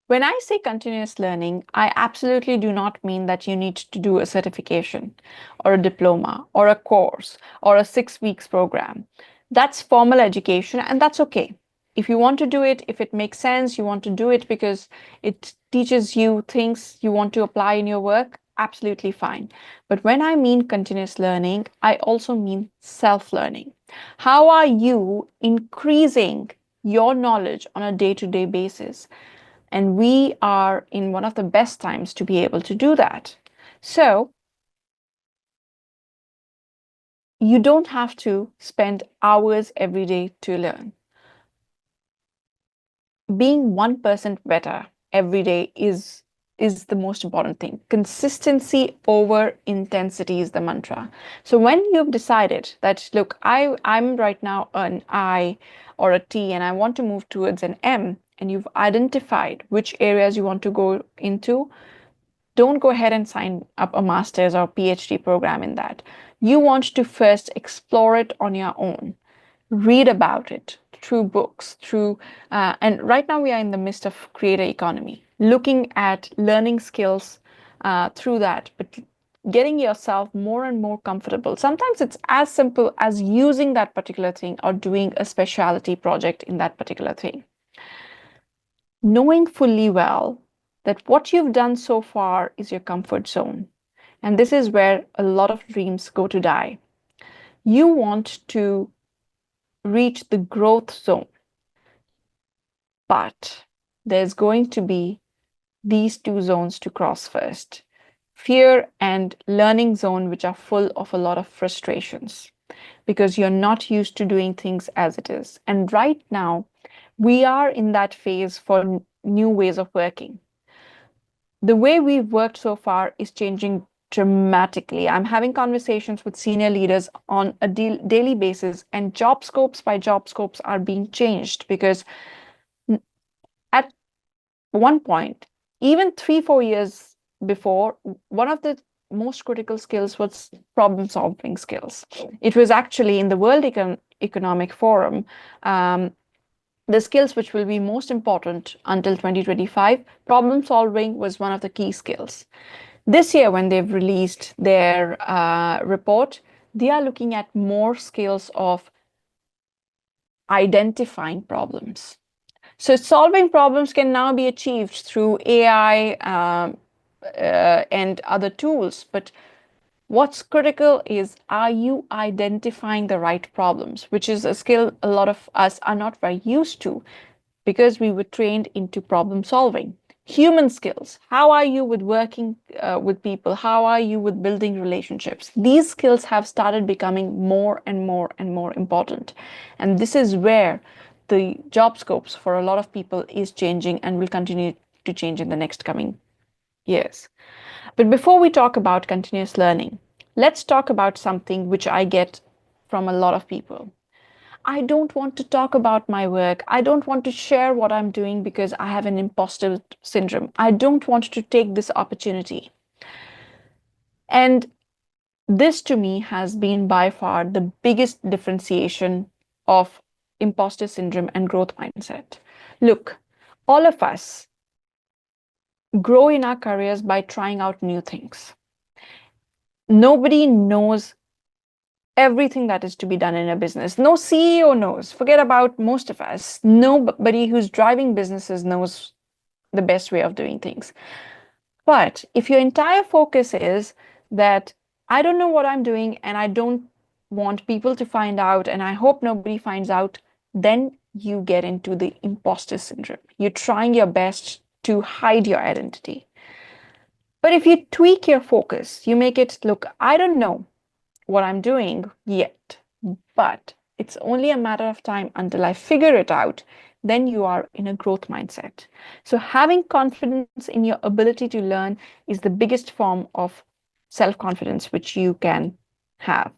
When I say continuous learning, I absolutely do not mean that you need to do a certification or a diploma or a course or a 6 weeks program. That's formal education, and that's okay. If you want to do it, if it makes sense, you want to do it because it teaches you things you want to apply in your work, absolutely fine. But when I mean continuous learning, I also mean self-learning. How are you increasing your knowledge on a day-to-day basis? And we are in one of the best times to be able to do that. So you don't have to spend hours every day to learn. Being 1% better every day is the most important thing. Consistency over intensity is the mantra. So when you've decided that, look, I'm right now an I or a T and I want to move towards an M, and you've identified which areas you want to go into, don't go ahead and sign up a master's or PhD program in that. You want to first explore it on your own, read about it through books, and right now we are in the midst of creator economy, looking at learning skills through that, but getting yourself more and more comfortable. Sometimes it's as simple as using that particular thing or doing a specialty project in that particular thing, knowing fully well that what you've done so far is your comfort zone. And this is where a lot of dreams go to die. You want to reach the growth zone, but there's going to be these two zones to cross first: fear and learning zone, which are full of a lot of frustrations because you're not used to doing things as it is. And right now, we are in that phase for new ways of working. The way we've worked so far is changing dramatically. I'm having conversations with senior leaders on a daily basis, and job scopes by job scopes are being changed because at one point, even 3, 4 years before, one of the most critical skills was problem solving skills. It was actually in the World Economic Forum, the skills which will be most important until 2025, problem solving was one of the key skills. This year, when they've released their report, they are looking at more skills of identifying problems. So solving problems can now be achieved through AI and other tools. But what's critical is, are you identifying the right problems, which is a skill a lot of us are not very used to because we were trained into problem solving. Human skills. How are you with working with people? How are you with building relationships? These skills have started becoming more and more and more important. And this is where the job scopes for a lot of people is changing and will continue to change in the next coming years. But before we talk about continuous learning, let's talk about something which I get from a lot of people. I don't want to talk about my work. I don't want to share what I'm doing because I have an imposter syndrome. I don't want to take this opportunity. And this to me has been by far the biggest differentiation of imposter syndrome and growth mindset. Look, all of us grow in our careers by trying out new things. Nobody knows everything that is to be done in a business. No CEO knows. Forget about most of us. Nobody who's driving businesses knows the best way of doing things. But if your entire focus is that I don't know what I'm doing and I don't want people to find out and I hope nobody finds out, then you get into the imposter syndrome. You're trying your best to hide your identity. But if you tweak your focus, you make it, look, I don't know what I'm doing yet, but it's only a matter of time until I figure it out, then you are in a growth mindset. So having confidence in your ability to learn is the biggest form of self-confidence which you can have.